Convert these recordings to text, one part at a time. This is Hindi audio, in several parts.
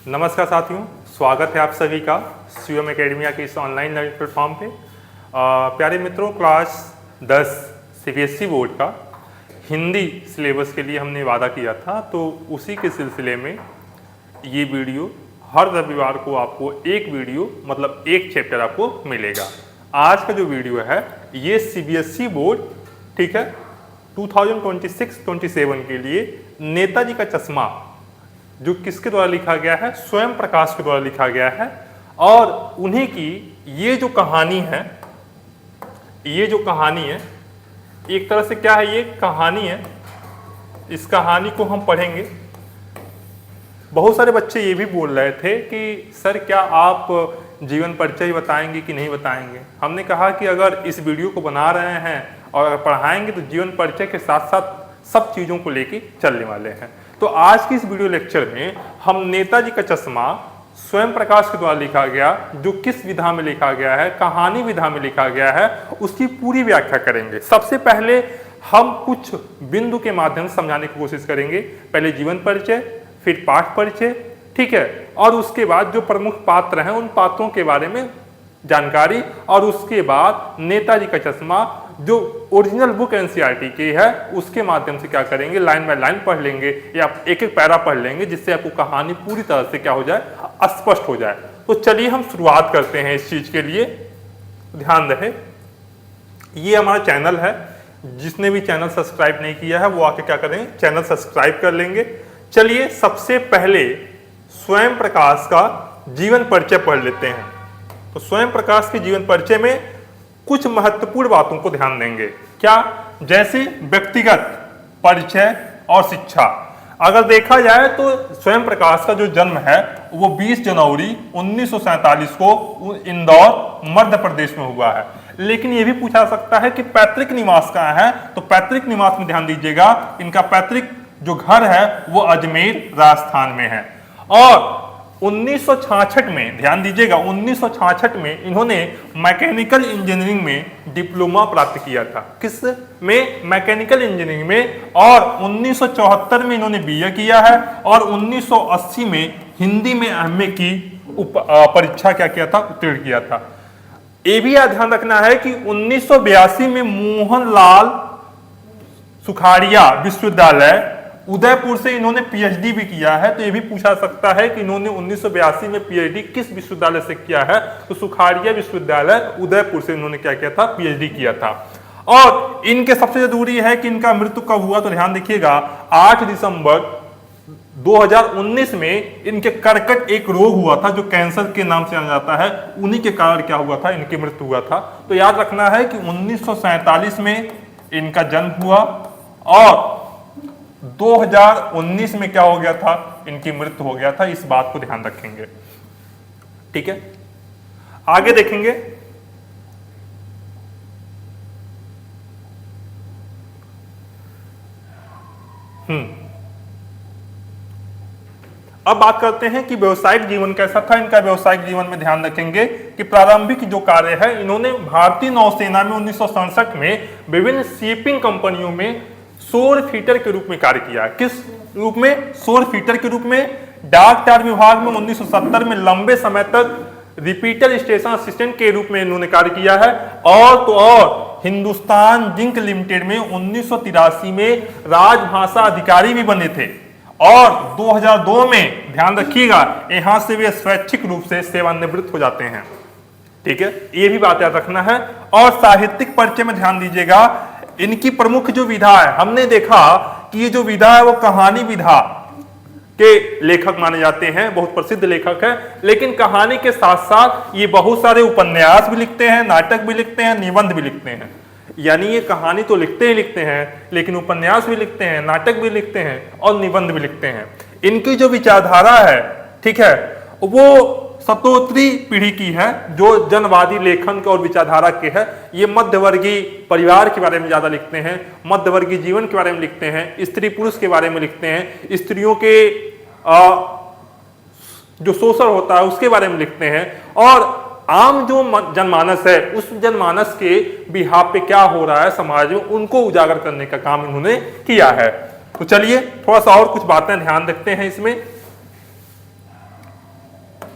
नमस्कार साथियों, स्वागत है आप सभी का सीएम एकेडमिया के इस ऑनलाइन लर्निंग प्लेटफॉर्म पे। प्यारे मित्रों, क्लास 10 सीबीएसई बोर्ड का हिंदी सिलेबस के लिए हमने वादा किया था, तो उसी के सिलसिले में ये वीडियो हर रविवार को आपको एक वीडियो मतलब एक चैप्टर आपको मिलेगा। आज का जो वीडियो है ये सीबीएसई बोर्ड, ठीक है, 2026-27 के लिए नेताजी का चश्मा जो किसके द्वारा लिखा गया है, स्वयं प्रकाश के द्वारा लिखा गया है। और उन्हीं की ये जो कहानी है, एक तरह से क्या है, ये कहानी है। इस कहानी को हम पढ़ेंगे। बहुत सारे बच्चे ये भी बोल रहे थे कि सर क्या आप जीवन परिचय बताएंगे कि नहीं बताएंगे। हमने कहा कि अगर इस वीडियो को बना रहे हैं और अगर पढ़ाएंगे तो जीवन परिचय के साथ साथ सब चीज़ों को लेके चलने वाले हैं। तो आज की इस वीडियो लेक्चर में हम नेताजी का चश्मा स्वयं प्रकाश के द्वारा लिखा गया, जो किस विधा में लिखा गया है, कहानी विधा में लिखा गया है, उसकी पूरी व्याख्या करेंगे। सबसे पहले हम कुछ बिंदु के माध्यम से समझाने की कोशिश करेंगे। पहले जीवन परिचय, फिर पाठ परिचय, ठीक है, और उसके बाद जो प्रमुख पात्र हैं उन पात्रों के बारे में जानकारी, और उसके बाद नेताजी का चश्मा जो ओरिजिनल बुक एनसीईआरटी की है उसके माध्यम से क्या करेंगे, लाइन बाय लाइन पढ़ लेंगे या एक एक पैरा पढ़ लेंगे, जिससे आपको कहानी पूरी तरह से क्या हो जाए, स्पष्ट हो जाए। तो चलिए हम शुरुआत करते हैं इस चीज के लिए। ध्यान रहे, ये हमारा चैनल है। जिसने भी चैनल सब्सक्राइब नहीं किया है वो आके क्या करें, चैनल सब्सक्राइब कर लेंगे। चलिए सबसे पहले स्वयं प्रकाश का जीवन परिचय पढ़ लेते हैं। तो स्वयं प्रकाश के जीवन परिचय में कुछ महत्वपूर्ण बातों को ध्यान देंगे। क्या? जैसे व्यक्तिगत परिचय और शिक्षा। अगर देखा जाए तो स्वयं प्रकाश का जो जन्म है वो 20 जनवरी 1947 को इंदौर मध्य प्रदेश में हुआ है। लेकिन ये भी पूछा सकता है कि पैतृक निवास कहाँ है। तो पैतृक निवास में ध्यान दीजिएगा, इनका पैतृक जो घर है वो अजमेर राजस्थान में है। और 1966 में, ध्यान दीजिएगा, 1966 में इन्होंने मैकेनिकल इंजीनियरिंग में डिप्लोमा प्राप्त किया था। किस में? मैकेनिकल इंजीनियरिंग में। और 1974 में इन्होंने बीए किया है और 1980 में हिंदी में एमए की परीक्षा क्या किया था, उत्तीर्ण किया था। ये भी ध्यान रखना है कि 1982 में मोहनलाल सुखाड़िया विश्वविद्यालय उदयपुर से इन्होंने पीएचडी भी किया है। तो ये भी पूछा सकता है कि इन्होंने 1982 में पीएचडी किस विश्वविद्यालय से किया है। तो सुखाड़िया विश्वविद्यालय उदयपुर से इन्होंने क्या किया था, पीएचडी किया था। और इनके सबसे जरूरी है कि इनका मृत्यु कब हुआ। तो ध्यान देखिएगा, 8 दिसंबर 2019 में इनके कर्कट एक रोग हुआ था जो कैंसर के नाम से जाना जाता है। उन्हीं के कारण क्या हुआ था, इनकी मृत्यु हुआ था। तो याद रखना है कि 1947 में इनका जन्म हुआ और 2019 में क्या हो गया था, इनकी मृत्यु हो गया था। इस बात को ध्यान रखेंगे, ठीक है। आगे देखेंगे। अब बात करते हैं कि व्यवसायिक जीवन कैसा था इनका। व्यवसायिक जीवन में ध्यान रखेंगे कि प्रारंभिक जो कार्य है, इन्होंने भारतीय नौसेना में 1967 में विभिन्न शिपिंग कंपनियों में सौर फीटर के रूप में कार्य किया। किस रूप में? सौर फीटर के रूप में। डाक तार विभाग में 1970 में लंबे समय तक रिपीटर स्टेशन असिस्टेंट के रूप में इन्होंने कार्य किया है। और तो और हिंदुस्तान जिंक लिमिटेड में 1983 में राजभाषा अधिकारी भी बने थे। और 2002 में ध्यान रखिएगा, यहां से वे स्वैच्छिक रूप से सेवानिवृत्त हो जाते हैं, ठीक है। ये भी बात याद रखना है। और साहित्यिक परिचय में ध्यान दीजिएगा, इनकी प्रमुख जो विधा है, हमने देखा कि ये जो विधा है वो कहानी विधा के लेखक माने जाते हैं, बहुत प्रसिद्ध लेखक है। लेकिन कहानी के साथ साथ ये बहुत सारे उपन्यास भी लिखते हैं, नाटक भी लिखते हैं, निबंध भी लिखते हैं। यानी ये कहानी तो लिखते ही लिखते हैं, लेकिन उपन्यास भी लिखते हैं, नाटक भी लिखते हैं और निबंध भी लिखते हैं। इनकी जो विचारधारा है, ठीक है, वो सतोत्री पीढ़ी की है, जो जनवादी लेखन और विचारधारा के है। ये मध्यवर्गीय परिवार के बारे में ज्यादा लिखते हैं, मध्यवर्गीय जीवन के बारे में लिखते हैं, स्त्री पुरुष के बारे में लिखते हैं, स्त्रियों के जो शोषण होता है उसके बारे में लिखते हैं। और आम जो जनमानस है उस जनमानस के बिहाफ पे क्या हो रहा है समाज में, उनको उजागर करने का काम इन्होंने किया है। तो चलिए थोड़ा सा और कुछ बातें ध्यान रखते हैं इसमें।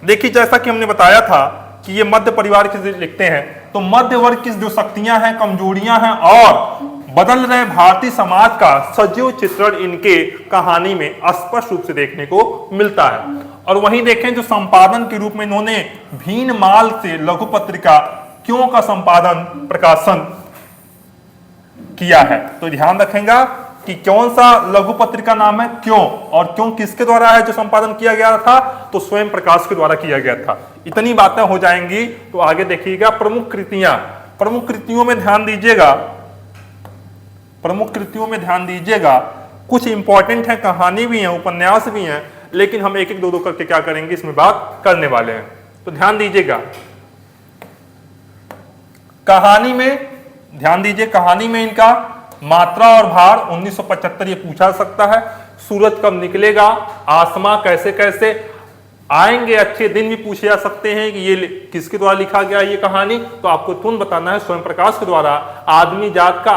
देखिए जैसा कि हमने बताया था कि ये मध्य परिवार के लिखते हैं, तो मध्य वर्ग की जो शक्तियां हैं, कमजोरियां हैं और बदल रहे भारतीय समाज का सजीव चित्रण इनके कहानी में स्पष्ट रूप से देखने को मिलता है। और वहीं देखें जो संपादन के रूप में इन्होंने भीनमाल से लघु पत्रिका क्यों का संपादन प्रकाशन किया है, तो ध्यान रखेंगे कि कौन सा लघु पत्रिका नाम है क्यों, और क्यों किसके द्वारा है जो संपादन किया गया था, तो स्वयं प्रकाश के द्वारा किया गया था। इतनी बातें हो जाएंगी तो आगे देखिएगा प्रमुख कृतियां, प्रमुख कृतियों में ध्यान दीजिएगा, प्रमुख कृतियों में ध्यान दीजिएगा, कुछ इंपॉर्टेंट है, कहानी भी है, उपन्यास भी है, लेकिन हम एक एक दो दो करके क्या करेंगे इसमें बात करने वाले हैं। तो ध्यान दीजिएगा कहानी में, ध्यान दीजिए कहानी में इनका मात्रा और भार 1975 ये पूछा सकता है, सूरज कब निकलेगा, आसमां कैसे कैसे आएंगे, अच्छे दिन भी पूछे जा सकते हैं कि ये किसके द्वारा लिखा गया ये कहानी, तो आपको तुरंत बताना है स्वयं प्रकाश के द्वारा। आदमी जात का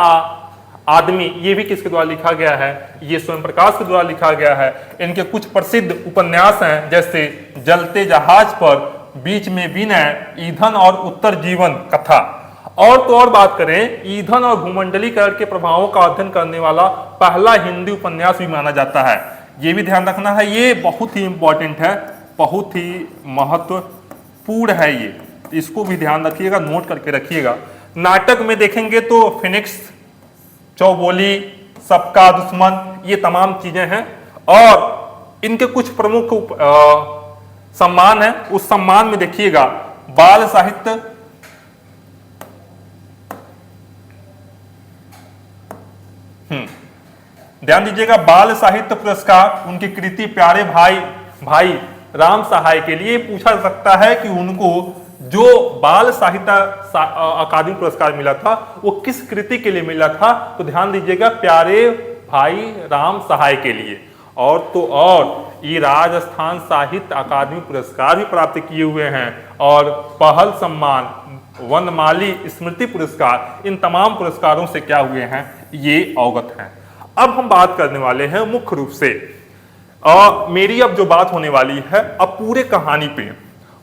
आदमी ये भी किसके द्वारा लिखा गया है, ये स्वयं प्रकाश के द्वारा लिखा गया है। इनके कुछ प्रसिद्ध उपन्यास हैं जैसे जलते जहाज पर, बीच में विनय, ईंधन और उत्तर जीवन कथा। और तो और बात करें, ईंधन और भूमंडलीकरण के प्रभावों का अध्ययन करने वाला पहला हिंदी उपन्यास भी माना जाता है। ये भी ध्यान रखना है, ये बहुत ही इंपॉर्टेंट है, बहुत ही महत्वपूर्ण है, ये इसको भी ध्यान रखिएगा, नोट करके रखिएगा। नाटक में देखेंगे तो फिनिक्स, चौबोली, सबका दुश्मन, ये तमाम चीजें हैं। और इनके कुछ प्रमुख सम्मान है, उस सम्मान में देखिएगा बाल साहित्य, ध्यान दीजिएगा बाल साहित्य पुरस्कार उनकी कृति प्यारे भाई राम सहाय के लिए पूछा जा सकता है कि उनको जो बाल साहित्य अकादमी पुरस्कार मिला था वो किस कृति के लिए मिला था, तो ध्यान दीजिएगा प्यारे भाई राम सहाय के लिए। और तो और ये राजस्थान साहित्य अकादमी पुरस्कार भी प्राप्त किए हुए हैं, और पहल सम्मान, वनमाली स्मृति पुरस्कार, इन तमाम पुरस्कारों से क्या हुए हैं ये अवगत हैं। अब हम बात करने वाले हैं मुख्य रूप से, मेरी अब जो बात होने वाली है अब पूरे कहानी पे,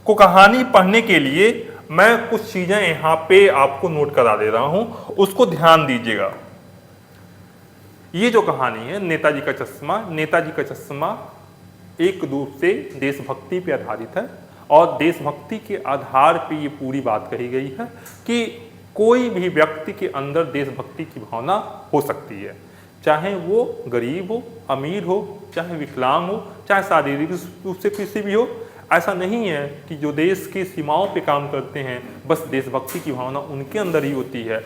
को कहानी पढ़ने के लिए मैं कुछ चीजें यहाँ पे आपको नोट करा दे रहा हूं, उसको ध्यान दीजिएगा। ये जो कहानी है नेताजी का चश्मा, नेताजी का चश्मा एक रूप से देशभक्ति पे आधारित है, और देशभक्ति के आधार पे ये पूरी बात कही गई है कि कोई भी व्यक्ति के अंदर देशभक्ति की भावना हो सकती है, चाहे वो गरीब हो, अमीर हो, चाहे विकलांग हो, चाहे शारीरिक रूप से किसी भी हो। ऐसा नहीं है कि जो देश की सीमाओं पे काम करते हैं बस देशभक्ति की भावना उनके अंदर ही होती है।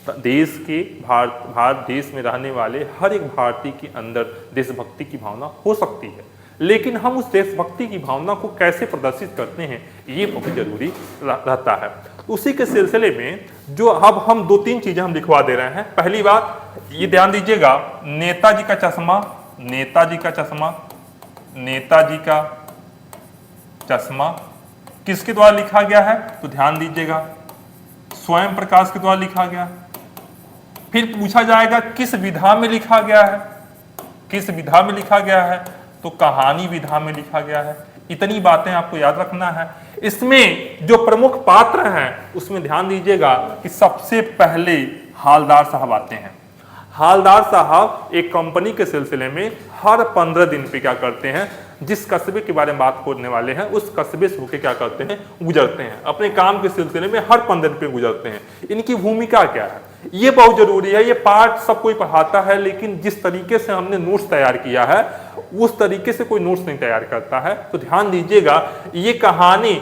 देश के भारत देश में रहने वाले हर एक भारतीय के अंदर देशभक्ति की भावना हो सकती है, लेकिन हम उस देशभक्ति की भावना को कैसे प्रदर्शित करते हैं ये बहुत जरूरी रहता है। उसी के सिलसिले में जो अब हम दो तीन चीजें हम लिखवा दे रहे हैं। पहली बात ये ध्यान दीजिएगा, नेताजी का चश्मा, नेताजी का चश्मा, नेताजी का चश्मा किसके द्वारा लिखा गया है, तो ध्यान दीजिएगा स्वयं प्रकाश के द्वारा लिखा गया। फिर पूछा जाएगा किस विधा में लिखा गया है, किस विधा में लिखा गया है, तो कहानी विधा में लिखा गया है। इतनी बातें आपको याद रखना है। इसमें जो प्रमुख पात्र हैं उसमें ध्यान दीजिएगा कि सबसे पहले हालदार साहब आते हैं। हालदार साहब एक कंपनी के सिलसिले में हर 15 दिन पे क्या करते हैं, जिस कस्बे के बारे में बात करने वाले हैं उस कस्बे से होकर क्या करते हैं, गुजरते हैं। अपने काम के सिलसिले में हर 15 दिन पे गुजरते हैं। इनकी भूमिका क्या है ये बहुत जरूरी है। ये पार्ट सब कोई पढ़ाता है, लेकिन जिस तरीके से हमने नोट्स तैयार किया है उस तरीके से कोई नोट्स नहीं तैयार करता है। तो ध्यान दीजिएगा ये कहानी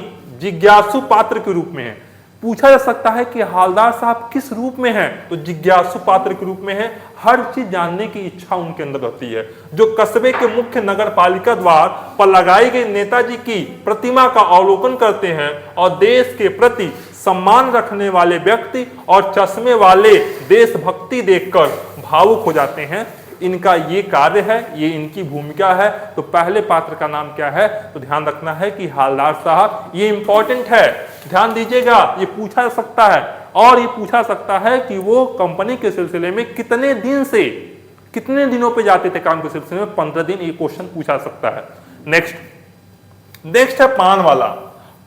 जिज्ञासु पात्र के रूप में है। पूछा जा सकता है कि हालदार साहब किस रूप में हैं, तो जिज्ञासु पात्र के रूप में है। हर चीज जानने की इच्छा उनके अंदर रहती है। जो कस्बे के मुख्य नगर पालिका द्वार पर लगाई गई नेताजी की प्रतिमा का अवलोकन करते हैं और देश के प्रति सम्मान रखने वाले व्यक्ति और चश्मे वाले देशभक्ति देखकर भावुक हो जाते हैं। इनका ये कार्य है, ये इनकी भूमिका है। तो पहले पात्र का नाम क्या है, तो ध्यान रखना है कि हालदार साहब। ये इंपॉर्टेंट है, ध्यान दीजिएगा। ये पूछा जा सकता है, और ये पूछा सकता है कि वो कंपनी के सिलसिले में कितने दिनों पे जाते थे काम के सिलसिले में, 15 दिन। ये क्वेश्चन पूछा सकता है। नेक्स्ट नेक्स्ट है पान वाला।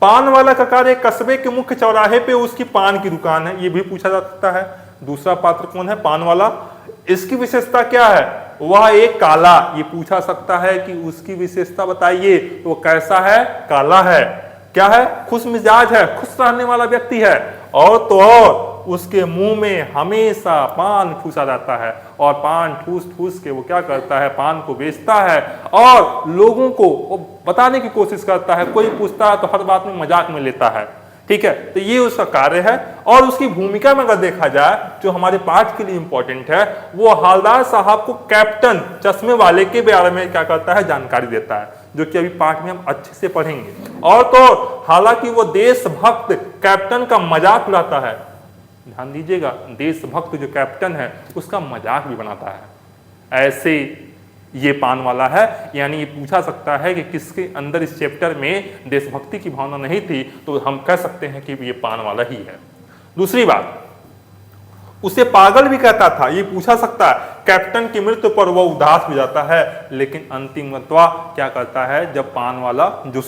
पान वाला का कार्य कस्बे के मुख्य चौराहे पे उसकी पान की दुकान है, ये भी पूछा जा सकता है। दूसरा पात्र कौन है? पान वाला। इसकी विशेषता क्या है? वह एक काला, ये पूछा सकता है कि उसकी विशेषता बताइए, तो कैसा है? काला है। क्या है? खुश मिजाज है, खुश रहने वाला व्यक्ति है। और तो और उसके मुंह में हमेशा पान ठूसा जाता है और पान ठूस ठूस के वो क्या करता है? पान को बेचता है और लोगों को वो बताने की कोशिश करता है। कोई पूछता है तो हर बात में मजाक में लेता है। ठीक है, तो ये उसका कार्य है। और उसकी भूमिका में अगर देखा जाए, जो हमारे पाठ के लिए इंपॉर्टेंट है, वो हवलदार साहब को कैप्टन चश्मे वाले के बारे में क्या करता है? जानकारी देता है, जो कि अभी पाठ में हम अच्छे से पढ़ेंगे। और तो हालांकि वो देशभक्त कैप्टन का मजाक उड़ाता है, ध्यान दीजिएगा, देशभक्त जो कैप्टन है उसका मजाक भी बनाता है। ऐसे ये पान वाला है। यानी ये पूछा सकता है कि किसके अंदर इस चैप्टर में देशभक्ति की भावना नहीं थी, तो हम कह सकते हैं कि ये पान वाला ही है। दूसरी बात, उसे पागल भी कहता था, ये पूछा सकता है। कैप्टन की मृत्यु पर वह उदास हो जाता है, लेकिन अंतिमतः क्या करता है? जब पान वाला जो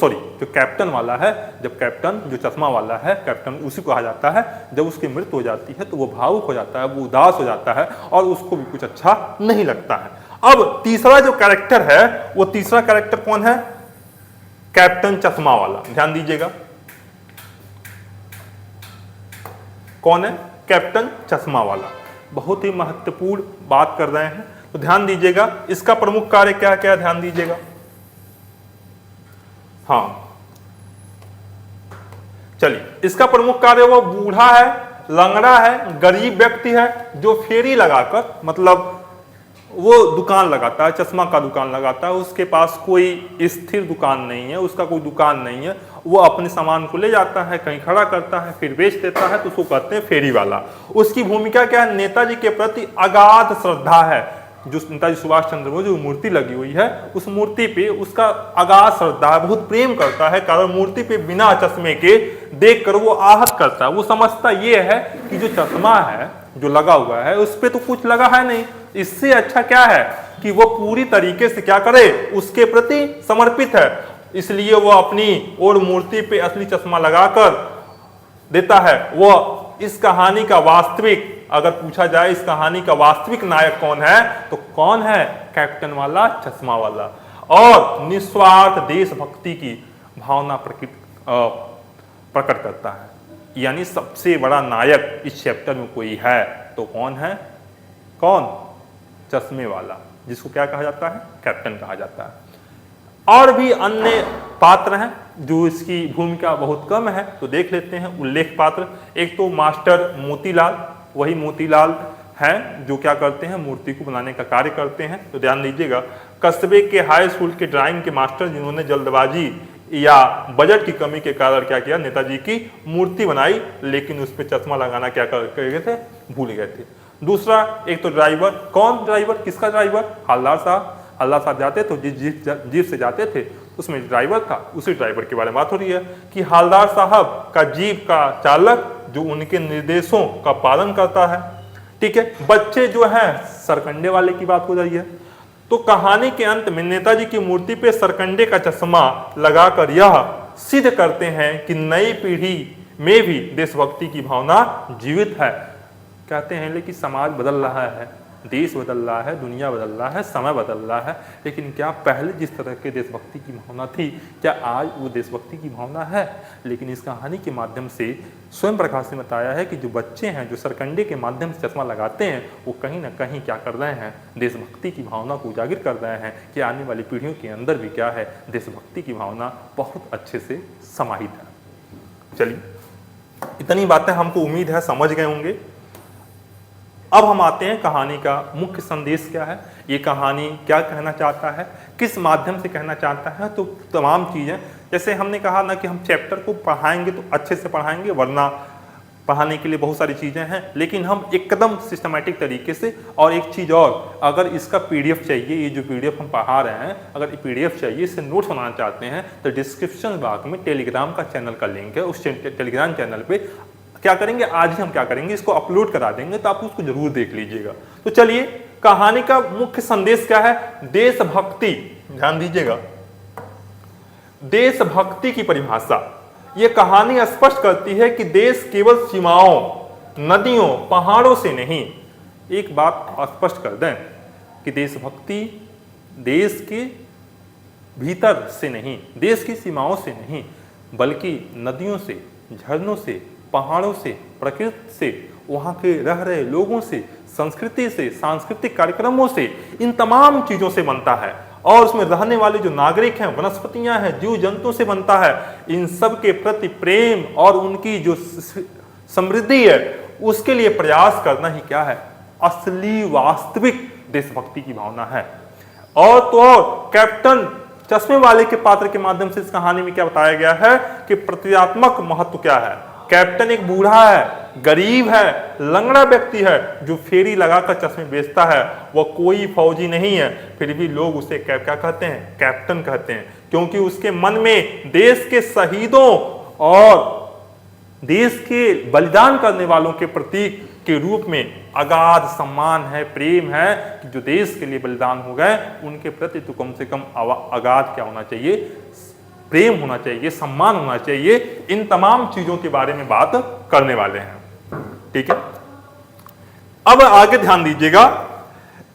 कैप्टन वाला है, जब कैप्टन जो चश्मा वाला है, कैप्टन उसी को कहा जाता है, जब उसकी मृत्यु हो जाती है तो वो भावुक हो जाता है, वो उदास हो जाता है और उसको भी कुछ अच्छा नहीं लगता है। अब तीसरा जो कैरेक्टर है, वो तीसरा कैरेक्टर कौन है? कैप्टन चश्मा वाला। ध्यान दीजिएगा, कौन है? कैप्टन चश्मा वाला। बहुत ही महत्वपूर्ण बात कर रहे हैं, तो ध्यान दीजिएगा। इसका प्रमुख कार्य क्या क्या? ध्यान दीजिएगा। हाँ, चलिए, इसका प्रमुख कार्य, वो बूढ़ा है, लंगड़ा है, गरीब व्यक्ति है, जो फेरी लगाकर, मतलब वो दुकान लगाता है, चश्मा का दुकान लगाता है। उसके पास कोई स्थिर दुकान नहीं है, उसका कोई दुकान नहीं है। वो अपने सामान को ले जाता है, कहीं खड़ा करता है, फिर बेच देता है, तो उसको कहते हैं फेरी वाला। उसकी भूमिका क्या है? नेताजी के प्रति अगाध श्रद्धा है। जो नेताजी सुभाष चंद्र बोस जो मूर्ति लगी हुई है, उस मूर्ति पे उसका अगाध श्रद्धा है, बहुत प्रेम करता है। कारण मूर्ति पे बिना चश्मे के देखकर वो आहत करता है। वो समझता ये है कि जो चश्मा है जो लगा हुआ है, उस पे तो कुछ लगा है नहीं, इससे अच्छा क्या है कि वो पूरी तरीके से क्या करे? उसके प्रति समर्पित है। इसलिए वो अपनी और मूर्ति पे असली चश्मा लगाकर देता है। वो इस कहानी का वास्तविक, अगर पूछा जाए इस कहानी का वास्तविक नायक कौन है, तो कौन है? कैप्टन वाला, चश्मा वाला। और निस्वार्थ देशभक्ति की भावना प्रकट करता है। यानी सबसे बड़ा नायक इस चैप्टर में कोई है तो कौन है? कौन? चश्मे वाला, जिसको क्या कहा जाता है? कैप्टन कहा जाता है। और भी अन्य पात्र हैं जो इसकी भूमिका बहुत कम है, तो देख लेते हैं उल्लेख पात्र। एक तो मास्टर मोतीलाल, वही मोतीलाल हैं जो क्या करते हैं? मूर्ति को बनाने का कार्य करते हैं। तो ध्यान दीजिएगा, कस्बे के हाई स्कूल के ड्राइंग के मास्टर, जिन्होंने जल्दबाजी या बजट की कमी के कारण क्या किया? नेताजी की मूर्ति बनाई, लेकिन उस पर चश्मा लगाना क्या कर गए थे? भूल गए थे। दूसरा, एक तो ड्राइवर। कौन ड्राइवर? किसका ड्राइवर? हवलदार साहब। हवलदार साहब जाते तो जिस जीप से जाते थे उसमें ड्राइवर था, उसी ड्राइवर के बारे में बात हो रही है कि हवलदार साहब का जीप का चालक जो उनके निर्देशों का पालन करता है। ठीक है, बच्चे जो हैं, सरकंडे वाले की बात हो रही है। तो कहानी के अंत में नेताजी की मूर्ति पे सरकंडे का चश्मा लगाकर यह सिद्ध करते हैं कि नई पीढ़ी में भी देशभक्ति की भावना जीवित है। कहते हैं लेकिन समाज बदल रहा है, देश बदल रहा है, दुनिया बदल रहा है, समय बदल रहा है, लेकिन क्या पहले जिस तरह के देशभक्ति की भावना थी, क्या आज वो देशभक्ति की भावना है? लेकिन इस कहानी के माध्यम से स्वयं प्रकाश ने बताया है कि जो बच्चे हैं, जो सरकंडे के माध्यम से चश्मा लगाते हैं, वो कहीं ना कहीं क्या कर रहे हैं? देशभक्ति की भावना को उजागर कर रहे हैं कि आने वाली पीढ़ियों के अंदर भी क्या है? देशभक्ति की भावना बहुत अच्छे से समाहित है। चलिए, इतनी बातें हमको उम्मीद है समझ गए होंगे। अब हम आते हैं कहानी का मुख्य संदेश क्या है, ये कहानी क्या कहना चाहता है, किस माध्यम से कहना चाहता है। तो तमाम चीज़ें, जैसे हमने कहा ना कि हम चैप्टर को पढ़ाएंगे तो अच्छे से पढ़ाएंगे, वरना पढ़ाने के लिए बहुत सारी चीज़ें हैं, लेकिन हम एकदम सिस्टमैटिक तरीके से। और एक चीज़ और, अगर इसका PDF चाहिए, ये जो PDF हम पढ़ा रहे हैं, अगर PDF चाहिए, इससे नोट्स बनाना चाहते हैं, तो डिस्क्रिप्शन बॉक्स में टेलीग्राम का चैनल का लिंक है। उस टेलीग्राम चैनल पे क्या करेंगे, आज ही हम क्या करेंगे, इसको अपलोड करा देंगे, तो आप उसको जरूर देख लीजिएगा। तो चलिए, कहानी का मुख्य संदेश क्या है? देशभक्ति। ध्यान दीजिएगा, देशभक्ति की परिभाषा। ये कहानी स्पष्ट करती है कि देश केवल सीमाओं, नदियों, पहाड़ों से नहीं। एक बात स्पष्ट कर दें कि देशभक्ति देश के भीतर से नहीं, देश की सीमाओं से नहीं, बल्कि नदियों से, झरनों से, पहाड़ों से, प्रकृति से, वहाँ के रह रहे लोगों से, संस्कृति से, सांस्कृतिक कार्यक्रमों से, इन तमाम चीज़ों से बनता है। और उसमें रहने वाले जो नागरिक हैं, वनस्पतियां हैं, जीव जंतु से बनता है। इन सब के प्रति प्रेम और उनकी जो समृद्धि है उसके लिए प्रयास करना ही क्या है, असली वास्तविक देशभक्ति की भावना है। और तो और कैप्टन चश्मे वाले के पात्र के माध्यम से इस कहानी में क्या बताया गया है कि प्रतीकात्मक महत्व क्या है। कैप्टन एक बूढ़ा है, गरीब है, लंगड़ा व्यक्ति है जो फेरी लगाकर चश्मे बेचता है। वह कोई फौजी नहीं है, फिर भी लोग उसे क्या कहते हैं, कैप्टन कहते हैं, क्योंकि उसके मन में देश के शहीदों और देश के बलिदान करने वालों के प्रतीक के रूप में अगाध सम्मान है, प्रेम है कि जो देश के लिए बलिदान हो गए उनके प्रति तो कम से कम अगाध क्या होना चाहिए, प्रेम होना चाहिए, सम्मान होना चाहिए। इन तमाम चीजों के बारे में बात करने वाले हैं। ठीक है, अब आगे ध्यान दीजिएगा।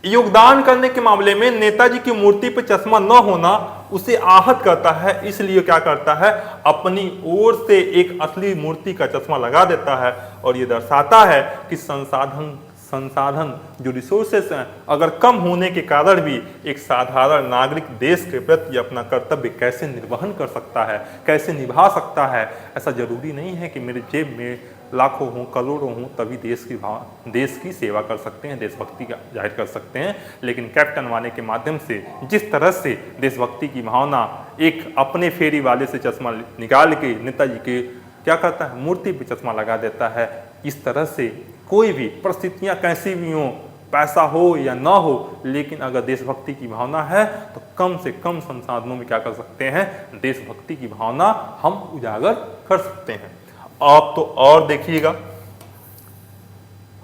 योगदान करने के मामले में नेताजी की मूर्ति पर चश्मा न होना उसे आहत करता है, इसलिए क्या करता है, अपनी ओर से एक असली मूर्ति का चश्मा लगा देता है। और ये दर्शाता है कि संसाधन जो रिसोर्सेस हैं अगर कम होने के कारण भी एक साधारण नागरिक देश के प्रति अपना कर्तव्य कैसे निर्वहन कर सकता है, कैसे निभा सकता है। ऐसा जरूरी नहीं है कि मेरे जेब में लाखों हों, करोड़ों हों तभी देश की सेवा कर सकते हैं, देशभक्ति का जाहिर कर सकते हैं। लेकिन कैप्टन वाले के माध्यम से जिस तरह से देशभक्ति की भावना एक अपने फेरी वाले से चश्मा निकाल के नेताजी के क्या करता है, मूर्ति पे चश्मा लगा देता है। इस तरह से कोई भी परिस्थितियां कैसी भी हों, पैसा हो या ना हो, लेकिन अगर देशभक्ति की भावना है तो कम से कम संसाधनों में क्या कर सकते हैं, देशभक्ति की भावना हम उजागर कर सकते हैं। अब तो और देखिएगा,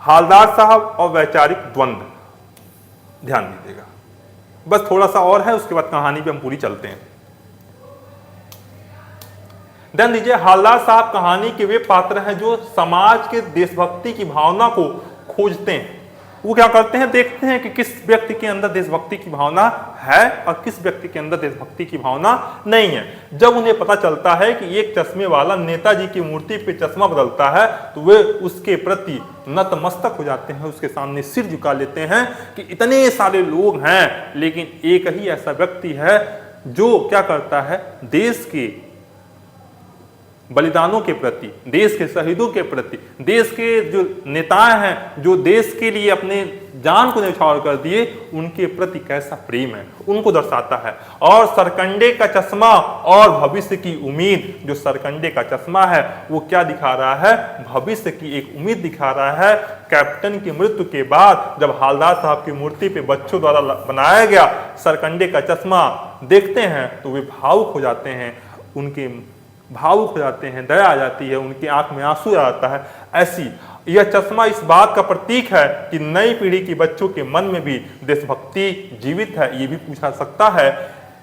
हालदार साहब और वैचारिक द्वंद्व, ध्यान दीजिएगा। बस थोड़ा सा और है, उसके बाद कहानी पे हम पूरी चलते हैं। ध्यान दीजिए, हालदार साहब कहानी के वे पात्र हैं जो समाज के देशभक्ति की भावना को खोजते हैं। वो क्या करते हैं, देखते हैं कि किस व्यक्ति के अंदर देशभक्ति की भावना है और किस व्यक्ति के अंदर देशभक्ति की भावना नहीं है। जब उन्हें पता चलता है कि एक चश्मे वाला नेताजी की मूर्ति पे चश्मा बदलता है तो वे उसके प्रति नतमस्तक हो जाते हैं, उसके सामने सिर झुका लेते हैं कि इतने सारे लोग हैं लेकिन एक ही ऐसा व्यक्ति है जो क्या करता है, देश के बलिदानों के प्रति, देश के शहीदों के प्रति, देश के जो नेताएं हैं जो देश के लिए अपने जान को न्यौछावर कर दिए, उनके प्रति कैसा प्रेम है उनको दर्शाता है। और सरकंडे का चश्मा और भविष्य की उम्मीद, जो सरकंडे का चश्मा है वो क्या दिखा रहा है, भविष्य की एक उम्मीद दिखा रहा है। कैप्टन की मृत्यु के बाद जब हालदार साहब की मूर्ति पे बच्चों द्वारा बनाया गया सरकंडे का चश्मा देखते हैं तो वे भावुक हो जाते हैं, उनके भावुक हो जाते हैं, दया आ जाती है, उनकी आंख में आंसू आ जाता है। ऐसी यह चश्मा इस बात का प्रतीक है कि नई पीढ़ी के बच्चों के मन में भी देशभक्ति जीवित है। ये भी पूछा सकता है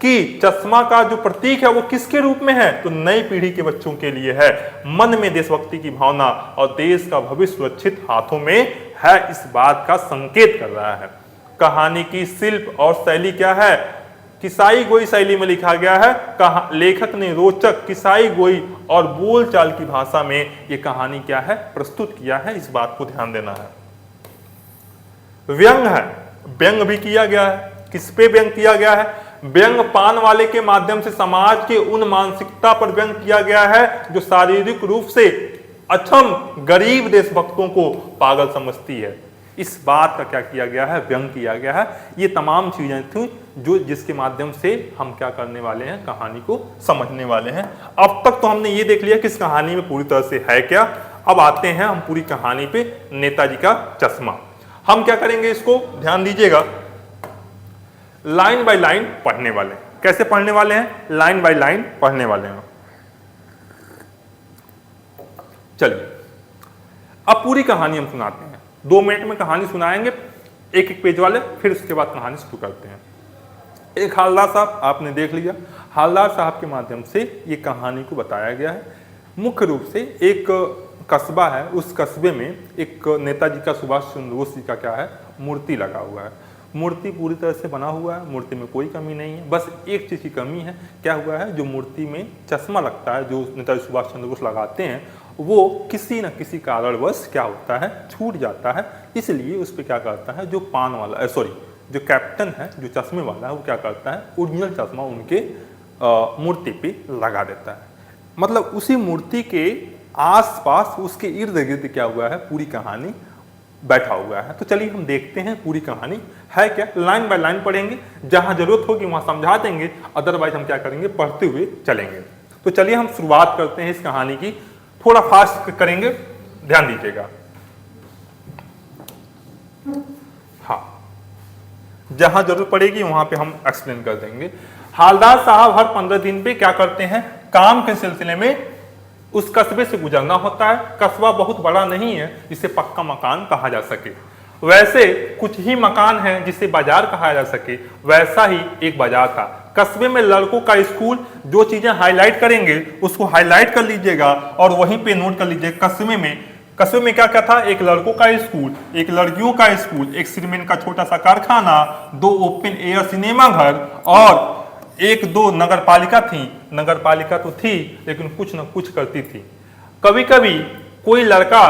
कि चश्मा का जो प्रतीक है वो किसके रूप में है, तो नई पीढ़ी के बच्चों के लिए है। मन में देशभक्ति की भावना और देश का भविष्य सुरक्षित हाथों में है, इस बात का संकेत कर रहा है। कहानी की शिल्प और शैली क्या है, किसाई गोई शैली में लिखा गया है। लेखक ने रोचक किसाई गोई और बोलचाल की भाषा में ये कहानी क्या है, प्रस्तुत किया है, इस बात को ध्यान देना है। व्यंग है, व्यंग भी किया गया है। किस पे व्यंग किया गया है, व्यंग पान वाले के माध्यम से समाज के उन मानसिकता पर व्यंग किया गया है जो शारीरिक रूप से अक्षम गरीब देशभक्तों को पागल समझती है। इस बात का क्या किया गया है, व्यंग किया गया है। ये तमाम चीजें थी जो जिसके माध्यम से हम क्या करने वाले हैं, कहानी को समझने वाले हैं। अब तक तो हमने ये देख लिया कि इस कहानी में पूरी तरह से है क्या। अब आते हैं हम पूरी कहानी पे, नेताजी का चश्मा। हम क्या करेंगे, इसको ध्यान दीजिएगा, लाइन बाय लाइन पढ़ने वाले। कैसे पढ़ने वाले हैं, लाइन बाय लाइन पढ़ने वाले हैं। चलिए अब पूरी कहानी हम सुनाते हैं। 2 मिनट में कहानी सुनाएंगे, एक एक पेज वाले, फिर उसके बाद कहानी शुरू करते हैं। एक हालदार साहब आपने देख लिया, हालदार साहब के माध्यम से ये कहानी को बताया गया है। मुख्य रूप से एक कस्बा है, उस कस्बे में एक नेताजी का, सुभाष चंद्र बोस जी का क्या है, मूर्ति लगा हुआ है। मूर्ति पूरी तरह से बना हुआ है, मूर्ति में कोई कमी नहीं है, बस एक चीज़ की कमी है। क्या हुआ है, जो मूर्ति में चश्मा लगता है जो नेताजी सुभाष चंद्र बोस लगाते हैं, वो किसी न किसी कारणवश क्या होता है, छूट जाता है। इसलिए उस पर क्या करता है, जो पान वाला जो कैप्टन है, जो चश्मे वाला है, वो क्या करता है, ओरिजिनल चश्मा उनके मूर्ति पे लगा देता है। मतलब उसी मूर्ति के आसपास, उसके इर्द गिर्द क्या हुआ है, पूरी कहानी बैठा हुआ है। तो चलिए हम देखते हैं पूरी कहानी है क्या। लाइन बाय लाइन पढ़ेंगे, जहां जरूरत होगी वहां समझा देंगे, अदरवाइज हम क्या करेंगे, पढ़ते हुए चलेंगे। तो चलिए हम शुरुआत करते हैं इस कहानी की। थोड़ा फास्ट करेंगे, ध्यान दीजिएगा। हाँ, जहां जरूरत पड़ेगी वहां पे हम एक्सप्लेन कर देंगे। हालदार साहब हर 15 दिन पे क्या करते हैं, काम के सिलसिले में उस कस्बे से गुजरना होता है। कस्बा बहुत बड़ा नहीं है जिसे पक्का मकान कहा जा सके, वैसे कुछ ही मकान हैं जिसे बाजार कहा जा सके, वैसा ही एक बाजार था। कस्बे में लड़कों का स्कूल, जो चीजें हाईलाइट करेंगे उसको हाईलाइट कर लीजिएगा और वहीं पे नोट कर लीजिएगा। कस्बे में क्या क्या था, एक लड़कों का स्कूल, एक लड़कियों का स्कूल, एक सीमेंट का छोटा सा कारखाना, 2 ओपन एयर सिनेमा घर और 1-2 नगर पालिका थी। नगर पालिका तो थी लेकिन कुछ न कुछ करती थी। कभी कभी कोई लड़का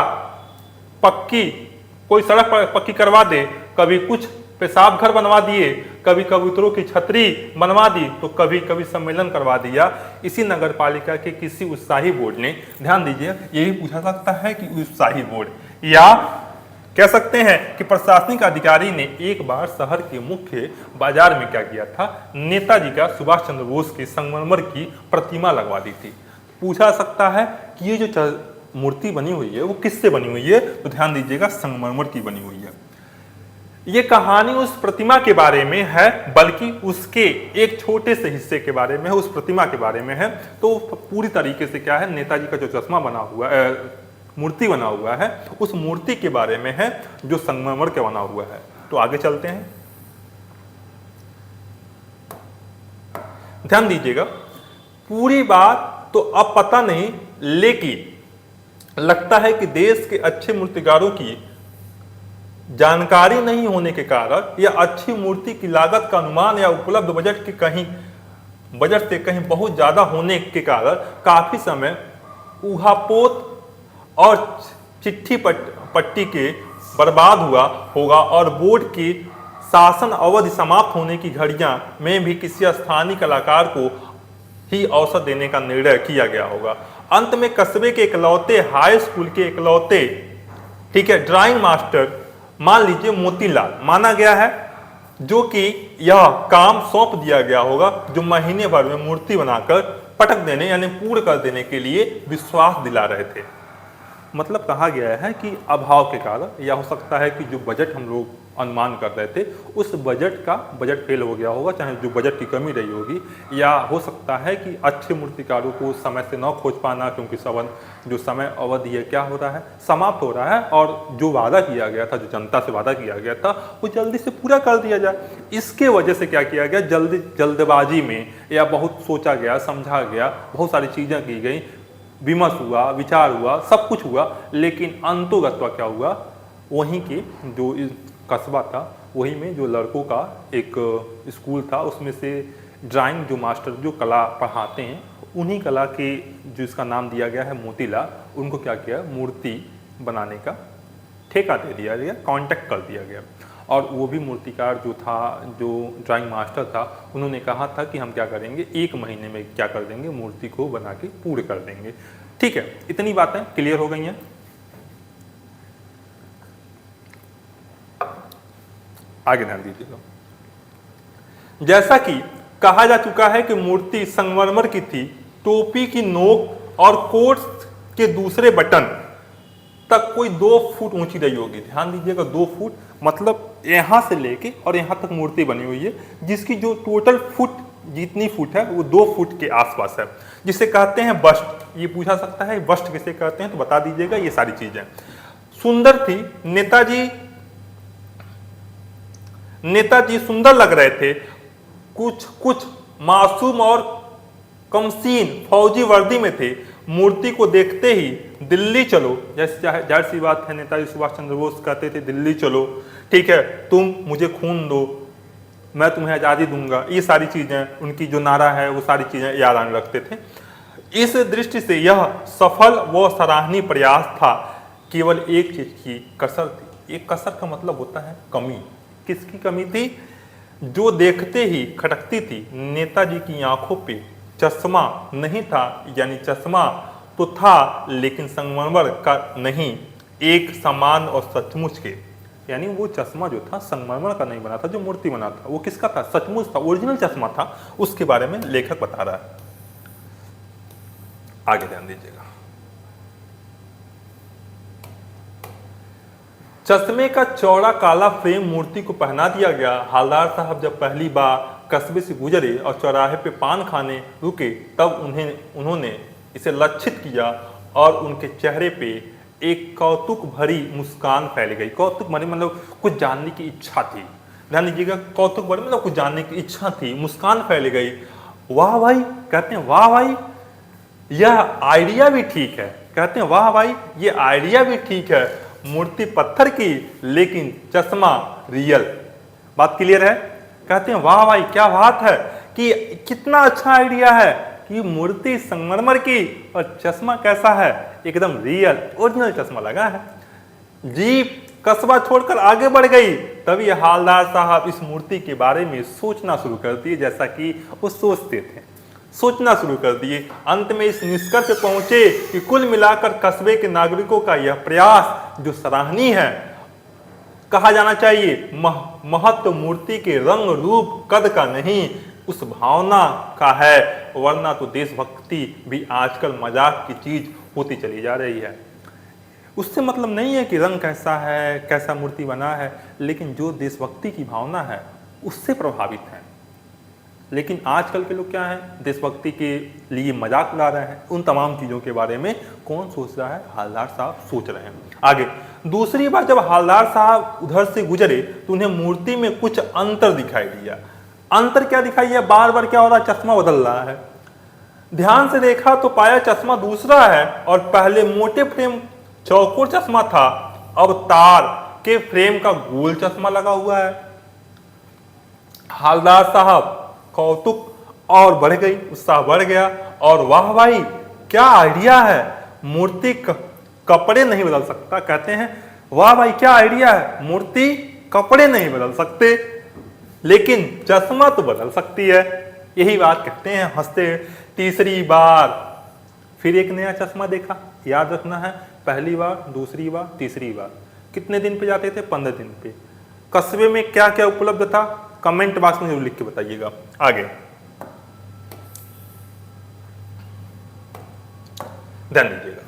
कोई सड़क पक्की करवा दे, कभी कुछ पेशाब घर बनवा दिए, कभी कबूतरों की छतरी बनवा दी, तो कभी कभी सम्मेलन करवा दिया। इसी नगर पालिका के किसी उत्साही बोर्ड ने, ध्यान दीजिए, यही पूछा सकता है कि उत्साही बोर्ड, या कह सकते हैं कि प्रशासनिक अधिकारी ने एक बार शहर के मुख्य बाजार में क्या किया था, नेताजी का, सुभाष चंद्र बोस की संगमरमर की प्रतिमा लगवा दी थी। पूछा सकता है कि ये जो मूर्ति बनी हुई है वो किससे बनी हुई है, तो ध्यान दीजिएगा, संगमरमर की बनी हुई है। ये कहानी उस प्रतिमा के बारे में है, बल्कि उसके एक छोटे से हिस्से के बारे में है, उस प्रतिमा के बारे में है। तो पूरी तरीके से क्या है, नेताजी का जो चश्मा बना हुआ है, मूर्ति बना हुआ है, उस मूर्ति के बारे में है जो संगमरमर के बना हुआ है। तो आगे चलते हैं, ध्यान दीजिएगा। पूरी बात तो अब पता नहीं, लेकिन लगता है कि देश के अच्छे मूर्तिकारों की जानकारी नहीं होने के कारण या अच्छी मूर्ति की लागत का अनुमान या उपलब्ध बजट से कहीं बहुत ज्यादा होने के कारण काफी समय ऊहापोत और चिट्ठी पट्टी के बर्बाद हुआ होगा और बोर्ड की शासन अवधि समाप्त होने की घड़ियां में भी किसी स्थानीय कलाकार को ही अवसर देने का निर्णय किया गया होगा। अंत में कस्बे के इकलौते, हाई स्कूल के इकलौते, ठीक है, ड्राइंग मास्टर, मान लीजिए मोतीलाल माना गया है, जो कि यह काम सौंप दिया गया होगा, जो महीने भर में मूर्ति बनाकर पटक देने यानी पूर्ण कर देने के लिए विश्वास दिला रहे थे। मतलब कहा गया है कि अभाव के कारण, या हो सकता है कि जो बजट हम लोग अनुमान कर रहे थे उस बजट फेल हो गया होगा, चाहे जो बजट की कमी रही होगी, या हो सकता है कि अच्छे मूर्तिकारों को समय से न खोज पाना, क्योंकि जो समय अवधि है क्या हो रहा है, समाप्त हो रहा है, और जो वादा किया गया था, जो जनता से वादा किया गया था, वो जल्दी से पूरा कर दिया जाए। इसके वजह से क्या किया गया, जल्दबाजी में या बहुत सोचा गया, समझा गया, बहुत सारी चीज़ें की गई, विमर्श हुआ, विचार हुआ, सब कुछ हुआ, लेकिन अंतोगत्वा क्या हुआ, वहीं के जो कस्बा था, वहीं में जो लड़कों का एक स्कूल था, उसमें से ड्राइंग जो मास्टर जो कला पढ़ाते हैं, उन्हीं कला के जो इसका नाम दिया गया है मोतीलाल, उनको क्या किया, मूर्ति बनाने का ठेका दे दिया गया, कांटेक्ट कर दिया गया। और वो भी मूर्तिकार जो था, जो ड्राइंग मास्टर था, उन्होंने कहा था कि हम क्या करेंगे, 1 महीने में क्या कर देंगे, मूर्ति को बना के पूर्ण कर देंगे। ठीक है, इतनी बातें क्लियर हो गई हैं। आगे ध्यान दीजिएगा। जैसा कि कहा जा चुका है कि मूर्ति संगमरमर की थी, टोपी की नोक और कोट के दूसरे बटन तक कोई 2 फुट ऊंची रही होगी। ध्यान दीजिएगा, 2 फुट, मतलब यहां से लेके और यहां तक मूर्ति बनी हुई है, जिसकी जो टोटल फुट जितनी फुट है वो 2 फुट के आसपास है, जिसे कहते हैं बस्ट। ये पूछा सकता है बस्ट किसे कहते हैं, तो बता दीजिएगा ये सारी चीजें। सुंदर थी, नेताजी सुंदर लग रहे थे। कुछ कुछ मासूम और कमसीन फौजी वर्दी में थे। मूर्ति को देखते ही दिल्ली चलो, जैसे जाहिर सी बात है नेताजी सुभाष चंद्र बोस कहते थे दिल्ली चलो, ठीक है, तुम मुझे खून दो मैं तुम्हें आज़ादी दूंगा, ये सारी चीज़ें उनकी जो नारा है वो सारी चीज़ें याद आने लगते थे। इस दृष्टि से यह सफल व सराहनीय प्रयास था। केवल एक चीज़ की कसर थी। एक कसर का मतलब होता है कमी। किसकी कमी थी? जो देखते ही खटकती थी। नेताजी की आंखों पे चश्मा नहीं था, यानी चश्मा तो था लेकिन संगमरमर का नहीं, एक समान और सचमुच के, यानी वो चश्मा जो था संगमरमर का नहीं बना था, जो मूर्ति बना था वो किसका था? सचमुच था, ओरिजिनल चश्मा था। उसके बारे में लेखक बता रहा है। आगे ध्यान दीजिएगा। चश्मे का चौड़ा काला फ्रेम मूर्ति को पहना दिया गया। हवलदार साहब जब पहली बार कस्बे से गुजरे और चौराहे पे पान खाने रुके तब उन्होंने इसे लक्षित किया और उनके चेहरे पे एक कौतुक भरी मुस्कान फैल गई। कौतुक भरी मतलब कुछ जानने की इच्छा थी। ध्यान दीजिएगा, कौतुक भरी मतलब कुछ जानने की इच्छा थी, मुस्कान फैल गई। वाह भाई, कहते हैं वाह भाई यह आइडिया भी ठीक है। कहते हैं वाह भाई ये आइडिया भी ठीक है। मूर्ति पत्थर की लेकिन चश्मा रियल। बात क्लियर है? कहते हैं वाह भाई क्या बात है कि कितना अच्छा आइडिया है कि मूर्ति संगमरमर की और चश्मा कैसा है? एकदम रियल ओरिजिनल चश्मा लगा है। जीप कस्बा छोड़कर आगे बढ़ गई। तभी हवलदार साहब इस मूर्ति के बारे में सोचना शुरू कर दिए, जैसा कि वो सोचते थे, सोचना शुरू कर दिए। अंत में इस निष्कर्ष पे पहुंचे कि कुल मिलाकर कस्बे के नागरिकों का यह प्रयास जो सराहनीय है, कहा जाना चाहिए महत्व मूर्ति के रंग रूप कद का नहीं, उस भावना का है। वरना तो देशभक्ति भी आजकल मजाक की चीज होती चली जा रही है। उससे मतलब नहीं है कि रंग कैसा है, कैसा मूर्ति बना है, लेकिन जो देशभक्ति की भावना है उससे प्रभावित है। लेकिन आजकल के लोग क्या हैं? देशभक्ति के लिए मजाक उड़ा रहे हैं। उन तमाम चीज़ों के बारे में कौन सोच रहा है? हवलदार साहब सोच रहे हैं। आगे दूसरी बार जब हवलदार साहब उधर से गुजरे तो उन्हें मूर्ति में कुछ अंतर दिखाई दिया। अंतर क्या दिखाई दिया? बार बार क्या हो रहा है? चश्मा बदल रहा है। ध्यान से देखा तो पाया चश्मा दूसरा है और पहले मोटे फ्रेम चौकोर चश्मा था, अब तार के फ्रेम का गोल चश्मा लगा हुआ है। हवलदार साहब कौतुक और बढ़ गई, उत्साह बढ़ गया और वाह भाई क्या आइडिया है, मूर्ति कपड़े नहीं बदल सकता। कहते हैं वाह भाई क्या आइडिया है, मूर्ति कपड़े नहीं बदल सकते लेकिन चश्मा तो बदल सकती है। यही बात कहते हैं हंसते। तीसरी बार फिर एक नया चश्मा देखा। याद रखना है, पहली बार, दूसरी बार, तीसरी बार। कितने दिन पे जाते थे? 15 दिन पे। कस्बे में क्या क्या उपलब्ध था? कमेंट बॉक्स में जरूर लिख के बताइएगा। आगे ध्यान दीजिएगा।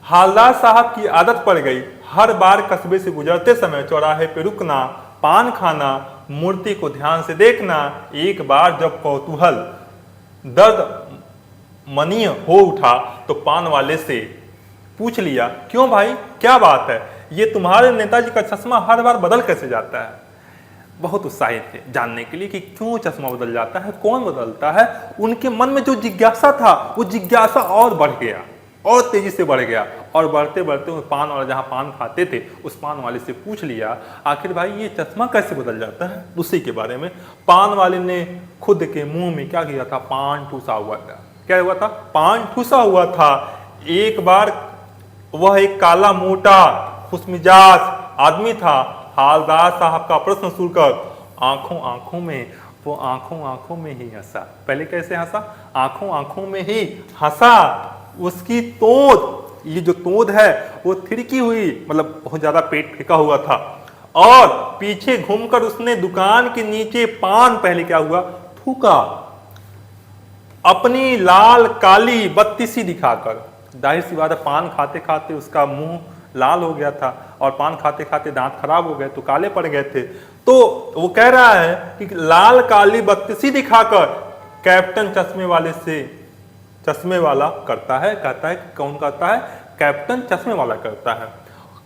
हवलदार साहब की आदत पड़ गई हर बार कस्बे से गुजरते समय चौराहे पे रुकना, पान खाना, मूर्ति को ध्यान से देखना। एक बार जब कौतूहल दर्द मनीय हो उठा तो पान वाले से पूछ लिया, क्यों भाई क्या बात है, ये तुम्हारे नेताजी का चश्मा हर बार बदल कैसे जाता है? बहुत उत्साहित थे जानने के लिए कि क्यों चश्मा बदल जाता है, कौन बदलता है। उनके मन में जो जिज्ञासा था वो जिज्ञासा और बढ़ गया और तेजी से बढ़ गया और बढ़ते बढ़ते उस पान वाला जहाँ पान खाते थे उस पान वाले से पूछ लिया, आखिर भाई ये चश्मा कैसे बदल जाता है? उसी के बारे में पान वाले ने खुद के मुंह में क्या किया था? पान ठूसा हुआ था। क्या हुआ था? पान ठूसा हुआ था। एक बार वह एक काला मोटा खुशमिजाज आदमी था। हवलदार साहब का प्रश्न सुनकर आंखों आंखों में, वो आंखों आंखों में ही हंसा। पहले कैसे हंसा? आंखों आंखों में ही हंसा। उसकी तोंद, ये जो तोंद है वो थिरकी हुई, मतलब बहुत ज्यादा पेट फेंका हुआ था और पीछे घूमकर उसने दुकान के नीचे पान पहले क्या हुआ? थूका, अपनी लाल काली बत्तीसी दिखाकर। जाहिर सी बात है, पान खाते खाते उसका मुंह लाल हो गया था और पान खाते खाते दांत खराब हो गए तो काले पड़ गए थे। तो वो कह रहा है कि लाल काली बत्तीसी दिखाकर कैप्टन चश्मे वाले से, चश्मे वाला करता है। कहता है कौन करता है? कैप्टन चश्मे वाला करता है।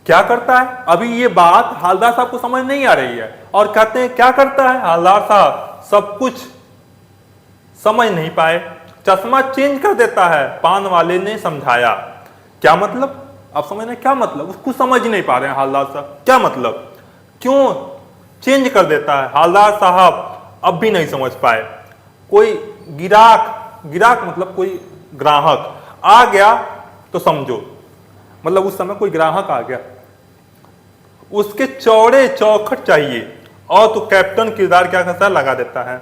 क्या करता है? अभी ये बात हवलदार साहब को समझ नहीं आ रही है और कहते हैं क्या करता है? हवलदार साहब सब कुछ समझ नहीं पाए, चश्मा चेंज कर देता है। पान वाले ने समझाया। क्या मतलब? आप समझ क्या मतलब? उसको समझ नहीं पा रहे हैं हालदार साहब, क्या मतलब, क्यों चेंज कर देता है। हालदार साहब अब भी नहीं समझ पाए। कोई गिराक, गिराक मतलब कोई ग्राहक आ गया तो समझो, मतलब उस समय कोई ग्राहक आ गया, उसके चौड़े चौखट चाहिए, और तो कैप्टन किरदार क्या करता है, लगा देता है।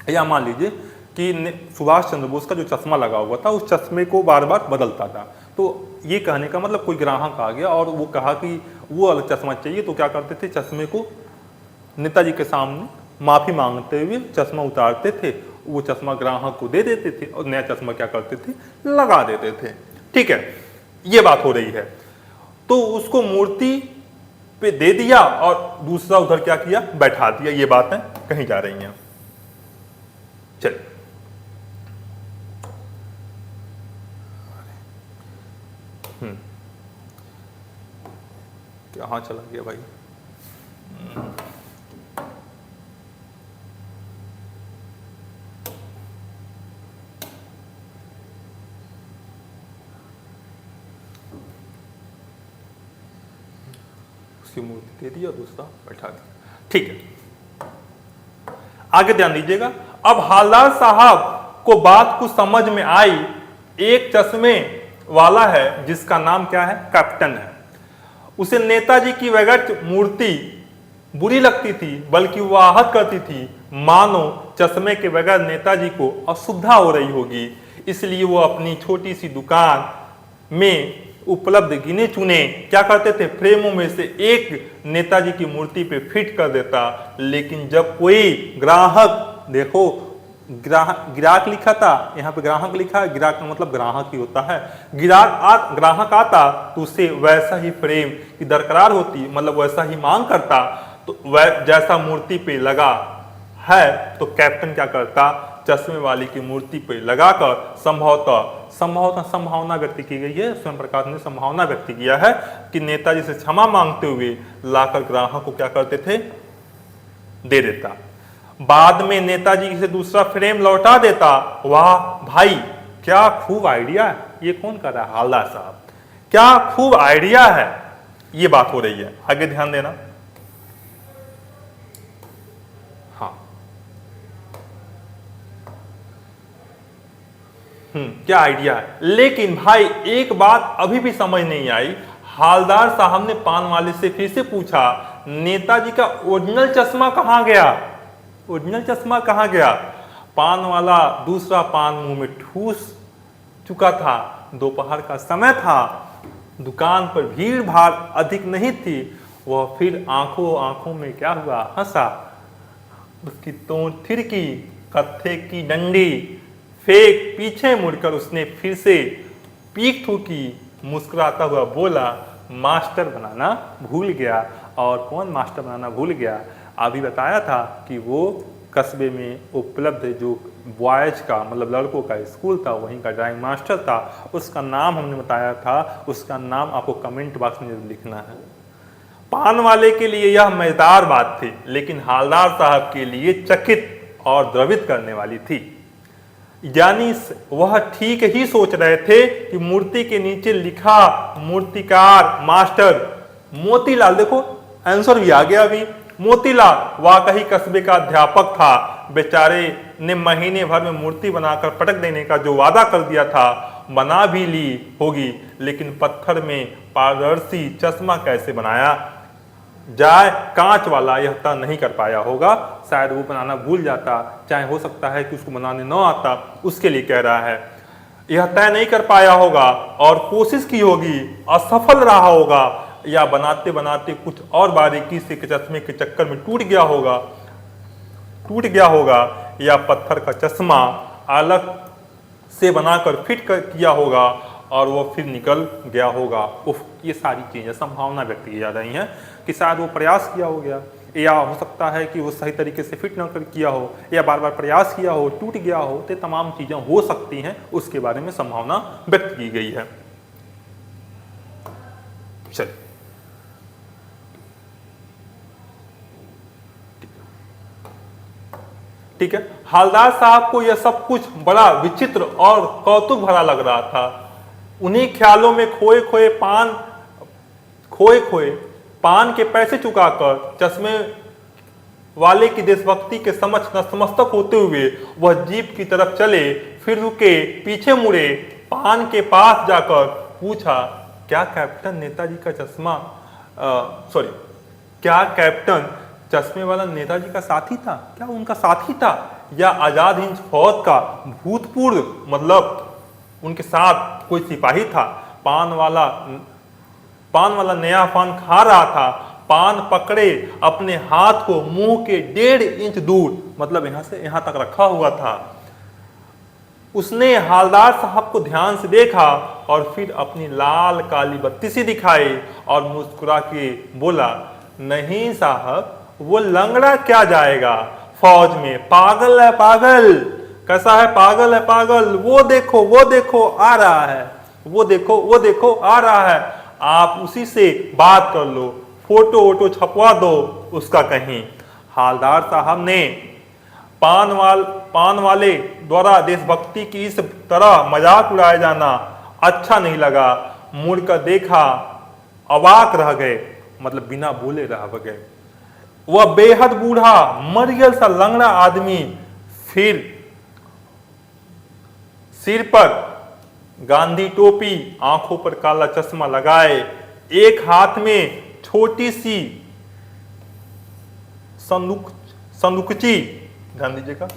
या मान लीजिए कि सुभाष चंद्र बोस का जो चश्मा लगा हुआ था, उस चश्मे को बार बार बदलता था। तो ये कहने का मतलब कोई ग्राहक आ गया और वो कहा कि वो अलग चश्मा चाहिए, तो क्या करते थे, चश्मे को नेताजी के सामने माफी मांगते हुए चश्मा उतारते थे, वो चश्मा ग्राहक को दे देते थे और नया चश्मा क्या करते थे, लगा देते थे। ठीक है, ये बात हो रही है। तो उसको मूर्ति पे दे दिया और दूसरा उधर क्या किया, बैठा दिया। ये बातें कहीं जा रही हैं। चलिए, कहाँ चला गया भाई? उसकी मूर्ति दे दिया, दूसरा बैठा दिया। ठीक है, आगे ध्यान दीजिएगा। अब हालदार साहब को बात कुछ समझ में आई। एक चश्मे वाला है जिसका नाम क्या है, कैप्टन है। उसे नेताजी की वैगट मूर्ति बुरी लगती थी, बल्कि वो आहत करती थी, मानो चश्मे के बगैर नेताजी को असुविधा हो रही होगी। इसलिए वो अपनी छोटी सी दुकान में उपलब्ध गिने चुने क्या करते थे, फ्रेमों में से एक नेताजी की मूर्ति पे फिट कर देता। लेकिन जब कोई ग्राहक, देखो ग्राहक लिखा था, यहाँ पे ग्राहक लिखा है, ग्राहक का मतलब ग्राहक ही होता है। ग्राहक आता तो उसे वैसा ही फ्रेम की दरकार होती, मतलब वैसा ही मांग करता। तो वह जैसा मूर्ति पे लगा है तो कैप्टन क्या करता, चश्मे वाली की मूर्ति पे लगाकर संभावना व्यक्त की गई है, स्वयं प्रकाश ने संभावना व्यक्त किया है कि नेताजी से क्षमा मांगते हुए लाकर ग्राहक को क्या करते थे, दे देता। बाद में नेताजी से दूसरा फ्रेम लौटा देता। वाह भाई, क्या खूब आइडिया है। ये कौन कर रहा है, हालदार साहब, क्या खूब आइडिया है। ये बात हो रही है, आगे ध्यान देना। हाँ, क्या आइडिया है। लेकिन भाई एक बात अभी भी समझ नहीं आई। हालदार साहब ने पान वाले से फिर से पूछा, नेताजी का ओरिजिनल चश्मा कहाँ गया, ओरिजिनल चश्मा कहाँ गया। पान वाला दूसरा पान मुंह में ठूस चुका था। दोपहर का समय था, दुकान पर भीड़ भाड़ अधिक नहीं थी। वह फिर आंखों आंखों में क्या हुआ, हंसा। उसकी तोड़ थिरकी, कत्थे की डंडी फेंक पीछे मुड़कर उसने फिर से पीक ठोकी। मुस्कुराता हुआ बोला, मास्टर बनाना भूल गया। और कौन मास्टर बनाना भूल गया, अभी बताया था कि वो कस्बे में उपलब्ध जो बॉयज का मतलब लड़कों का स्कूल था, वहीं का ड्राइंग मास्टर था। उसका नाम हमने बताया था, उसका नाम आपको कमेंट बॉक्स में लिखना है। पान वाले के लिए यह मजेदार बात थी, लेकिन हालदार साहब के लिए चकित और द्रवित करने वाली थी। यानी वह ठीक ही सोच रहे थे कि मूर्ति के नीचे लिखा मूर्तिकार मास्टर मोतीलाल, देखो आंसर भी आ गया अभी। मोतीलाल वाकई कस्बे का अध्यापक था। बेचारे ने महीने भर में मूर्ति बनाकर पटक देने का जो वादा कर दिया था, बना भी ली होगी, लेकिन पत्थर में पारदर्शी चश्मा कैसे बनाया जाए, कांच वाला यह तय नहीं कर पाया होगा। शायद वो बनाना भूल जाता, चाहे हो सकता है कि उसको बनाने न आता, उसके लिए कह रहा है। यह तय नहीं कर पाया होगा और कोशिश की होगी, असफल रहा होगा, या बनाते बनाते कुछ और बारीकी से चश्मे के चक्कर में टूट गया होगा, या पत्थर का चश्मा अलग से बनाकर फिट किया होगा और वो फिर निकल गया होगा। उफ, ये सारी चीजें संभावना व्यक्त की जा रही हैं कि शायद वो प्रयास किया हो गया, या हो सकता है कि वो सही तरीके से फिट न कर किया हो, या बार बार प्रयास किया हो, टूट गया हो। तो तमाम चीजें हो सकती हैं, उसके बारे में संभावना व्यक्त की गई है। चलिए, ठीक है। हालदार साहब को यह सब कुछ बड़ा विचित्र और कौतुक भरा लग रहा था। उन्हीं ख्यालों में खोए खोए पान के पैसे चुकाकर चश्मे वाले की देशभक्ति के समक्ष नतमस्तक होते हुए वह जीप की तरफ चले, फिर रुके, पीछे मुड़े, पान के पास जाकर पूछा, क्या कैप्टन नेताजी का चश्मा क्या कैप्टन चश्मे वाला नेताजी का साथी था? क्या उनका साथी था या आजाद हिंद फौज का भूतपूर्व, मतलब उनके साथ कोई सिपाही था? पान वाला नया पान खा रहा था। पान पकड़े अपने हाथ को मुंह के 1.5 इंच दूर, मतलब यहां से यहां तक रखा हुआ था। उसने हालदार साहब को ध्यान से देखा और फिर अपनी लाल काली बत्ती सी दिखाई और मुस्कुरा के बोला, नहीं साहब, वो लंगड़ा क्या जाएगा फौज में? पागल है पागल। कैसा है? पागल है पागल। वो देखो आ रहा है, वो देखो आ रहा है। आप उसी से बात कर लो, फोटो छपवा दो उसका कहीं। हालदार साहब ने पान वाले द्वारा देशभक्ति की इस तरह मजाक उड़ाया जाना अच्छा नहीं लगा। मुड़कर देखा, अवाक रह गए, मतलब बिना बोले रह गए। वह बेहद बूढ़ा मरियल सा लंगड़ा आदमी, फिर सिर पर गांधी टोपी, आंखों पर काला चश्मा लगाए, एक हाथ में छोटी सी संदूकची, ध्यान दीजिएगा,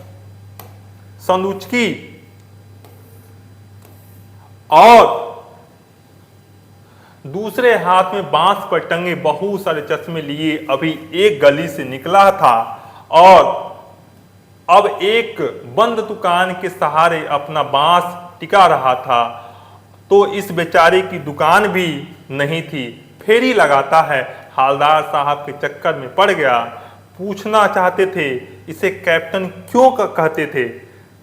संदूचकी, और दूसरे हाथ में बांस पर टंगे बहुत सारे चश्मे लिए अभी एक गली से निकला था और अब एक बंद दुकान के सहारे अपना बांस टिका रहा था। तो इस बेचारे की दुकान भी नहीं थी। फेरी लगाता है, हालदार साहब के चक्कर में पड़ गया। पूछना चाहते थे इसे कैप्टन क्यों कहते थे,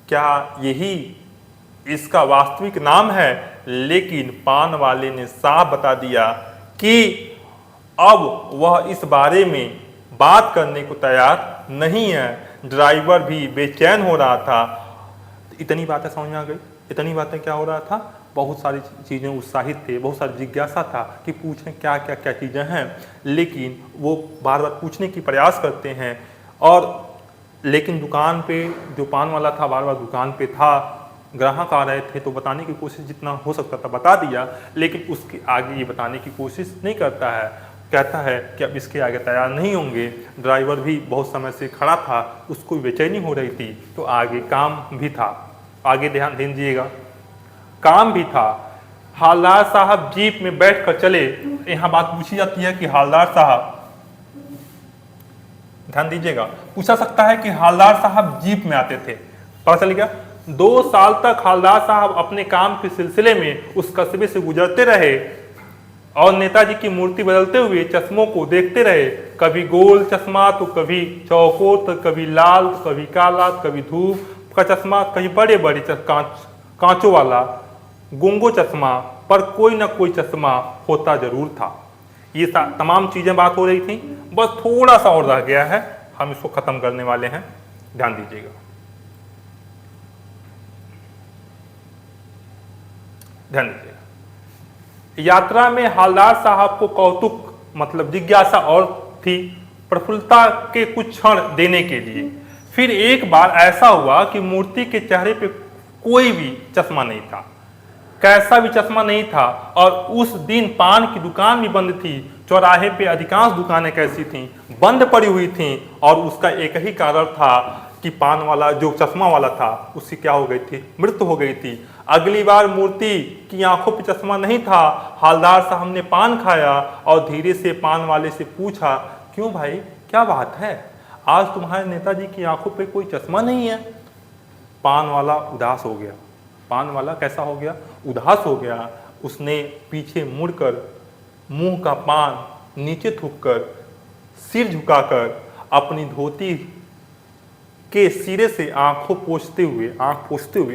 क्या यही इसका वास्तविक नाम है? लेकिन पान वाले ने साफ बता दिया कि अब वह इस बारे में बात करने को तैयार नहीं है। ड्राइवर भी बेचैन हो रहा था। इतनी बातें समझ में आ गई? इतनी बातें क्या हो रहा था? बहुत सारी चीज़ें उत्साहित थे, बहुत सारी जिज्ञासा था कि पूछें क्या क्या क्या चीज़ें हैं, लेकिन वो बार बार पूछने की प्रयास करते हैं। और लेकिन दुकान पे जो पान वाला था बार बार दुकान पे था, ग्राहक आ रहे थे तो बताने की कोशिश जितना हो सकता था बता दिया, लेकिन उसके आगे ये बताने की कोशिश नहीं करता है। कहता है कि अब इसके आगे तैयार नहीं होंगे। ड्राइवर भी बहुत समय से खड़ा था, उसको बेचैनी हो रही थी, तो आगे काम भी था। आगे ध्यान दीजिएगा, काम भी था। हालदार साहब जीप में बैठ कर चले। यहाँ बात पूछी जाती है कि हालदार साहब, ध्यान दीजिएगा, पूछा सकता है कि हालदार साहब जीप में आते थे। पता चल गया 2 साल तक हालदार साहब अपने काम के सिलसिले में उस कस्बे से गुजरते रहे और नेताजी की मूर्ति बदलते हुए चश्मों को देखते रहे। कभी गोल चश्मा तो कभी चौकोर, तो कभी लाल, तो कभी काला, तो कभी धूप का चश्मा, कभी बड़े बड़े कांचों वाला गुंगो चश्मा, पर कोई ना कोई चश्मा होता जरूर था। ये तमाम चीजें बात हो रही थी। बस थोड़ा सा और रह गया है, हम इसको खत्म करने वाले हैं, ध्यान दीजिएगा। ध्यान दीजिएगा, यात्रा में हालदार साहब को कौतुक, मतलब जिज्ञासा और थी, प्रफुल्लता के कुछ क्षण देने के लिए। फिर एक बार ऐसा हुआ कि मूर्ति के चेहरे पे कोई भी चश्मा नहीं था, कैसा भी चश्मा नहीं था, और उस दिन पान की दुकान भी बंद थी। चौराहे पे अधिकांश दुकानें कैसी थीं, बंद पड़ी हुई थीं, और उसका एक ही कारण था कि पान वाला जो चश्मा वाला था उसकी क्या हो गई थी, मृत्यु हो गई थी। अगली बार मूर्ति की आंखों पे चश्मा नहीं था। हालदार साहब ने पान खाया और धीरे से पान वाले से पूछा, क्यों भाई, क्या बात है, आज तुम्हारे नेताजी की आंखों पे कोई चश्मा नहीं है? पान वाला उदास हो गया। पान वाला कैसा हो गया? उदास हो गया। उसने पीछे मुड़कर मुंह का पान नीचे थूककर, सिर झुकाकर, अपनी धोती के सिरे से आंख पोंछते हुए,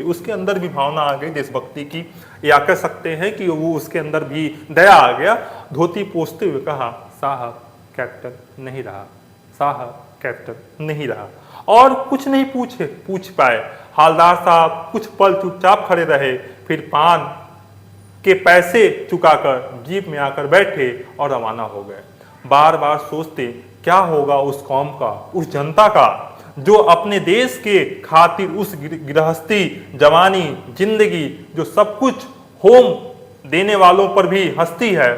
उसके अंदर भी भावना आ गई देशभक्ति की, या कह सकते हैं कि वो उसके अंदर भी दया आ गया। धोती पोंछते हुए कहा, साहब कैप्टन नहीं रहा, साहब कैप्टन नहीं रहा। और कुछ नहीं पूछ पाए। हवलदार साहब कुछ पल चुपचाप खड़े रहे, फिर पान के पैसे चुकाकर जीप में आकर बैठे और रवाना हो गए। बार बार सोचते क्या होगा उस कौम का, उस जनता का, जो अपने देश के खातिर उस गृहस्थी जवानी जिंदगी जो सब कुछ होम देने वालों पर भी हंसती है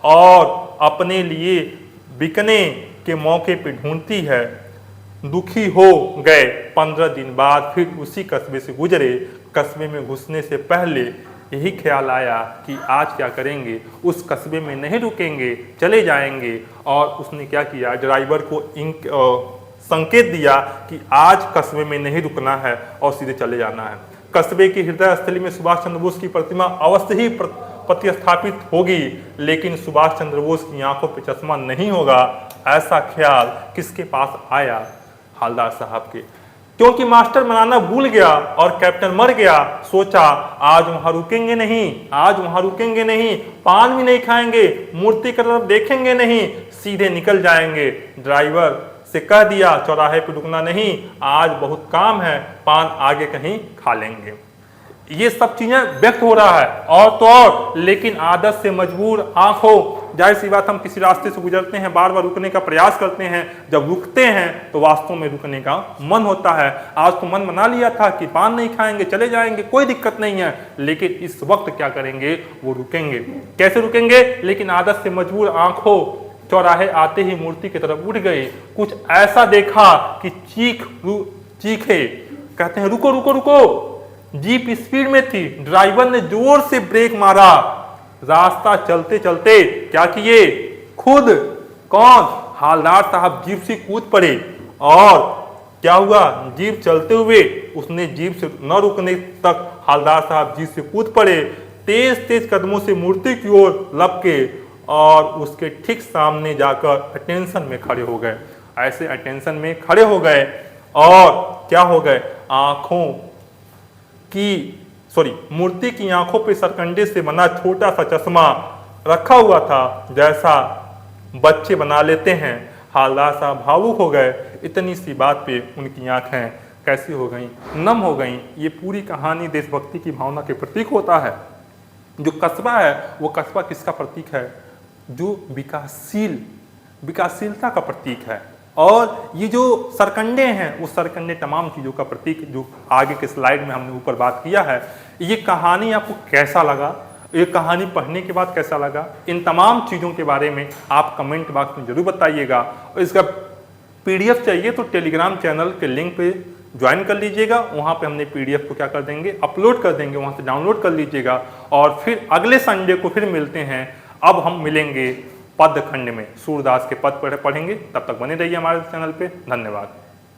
और अपने लिए बिकने के मौके पे ढूंढती है। दुखी हो गए। 15 दिन बाद फिर उसी कस्बे से गुजरे। कस्बे में घुसने से पहले यही ख्याल आया कि आज क्या करेंगे, उस कस्बे में नहीं रुकेंगे, चले जाएंगे। और उसने क्या किया, ड्राइवर को संकेत दिया कि आज कस्बे में नहीं रुकना है और सीधे चले जाना है। कस्बे की हृदय स्थली में सुभाष चंद्र बोस की प्रतिमा अवश्य ही प्रतिस्थापित होगी, लेकिन सुभाष चंद्र बोस की आंखों पे चश्मा नहीं होगा। ऐसा ख्याल किसके पास आया? हवलदार साहब के। क्योंकि मास्टर बनाना भूल गया और कैप्टन मर गया। सोचा आज वहां रुकेंगे नहीं, आज वहां रुकेंगे नहीं, पान भी नहीं खाएंगे, मूर्ति की तरफ देखेंगे नहीं, सीधे निकल जाएंगे। ड्राइवर से कह दिया चौराहे पे रुकना नहीं, आज बहुत काम है, पान आगे कहीं खा लेंगे। ये सब चीजें व्यक्त हो रहा है और तो और, लेकिन आदत से मजबूर आंखों, जाहिर सी बात हम किसी रास्ते से गुजरते हैं, बार बार रुकने का प्रयास करते हैं, जब रुकते हैं तो वास्तव में रुकने का मन होता है। आज तो मन बना लिया था कि पान नहीं खाएंगे, चले जाएंगे, कोई दिक्कत नहीं है, लेकिन इस वक्त क्या करेंगे, वो रुकेंगे। कैसे रुकेंगे? लेकिन आदत से मजबूर आंखों चौराहे आते ही मूर्ति की तरफ उठ गए। कुछ ऐसा देखा कि चीखे, कहते हैं रुको रुको रुको। जीप स्पीड में थी, ड्राइवर ने जोर से ब्रेक मारा। रास्ता चलते चलते क्या किए, खुद कौन, हवलदार साहब जीप से कूद पड़े। और क्या हुआ, जीप चलते हुए उसने जीप से न रुकने तक हवलदार साहब जीप से कूद पड़े। तेज तेज कदमों से मूर्ति की ओर लपके और उसके ठीक सामने जाकर अटेंशन में खड़े हो गए। ऐसे अटेंशन में खड़े हो गए और क्या हो गए, मूर्ति की आंखों पे सरकंडे से बना छोटा सा चश्मा रखा हुआ था, जैसा बच्चे बना लेते हैं। हवलदार साहब भावुक हो गए। इतनी सी बात पे उनकी आंखें कैसी हो गईं, नम हो गईं। ये पूरी कहानी देशभक्ति की भावना के प्रतीक होता है। जो कस्बा है वो कस्बा किसका प्रतीक है, जो विकासशीलता का प्रतीक है। और ये जो सरकंडे हैं वो सरकंडे तमाम चीज़ों का प्रतीक, जो आगे के स्लाइड में हमने ऊपर बात किया है। ये कहानी आपको कैसा लगा, ये कहानी पढ़ने के बाद कैसा लगा, इन तमाम चीज़ों के बारे में आप कमेंट बॉक्स में जरूर बताइएगा। और इसका PDF चाहिए तो टेलीग्राम चैनल के लिंक पे ज्वाइन कर लीजिएगा। वहाँ पे हमने PDF को क्या कर देंगे, अपलोड कर देंगे, वहाँ से डाउनलोड कर लीजिएगा। और फिर अगले संडे को फिर मिलते हैं। अब हम मिलेंगे पद खंड में, सूरदास के पद पढ़ेंगे। तब तक बने रहिए हमारे चैनल पे। धन्यवाद।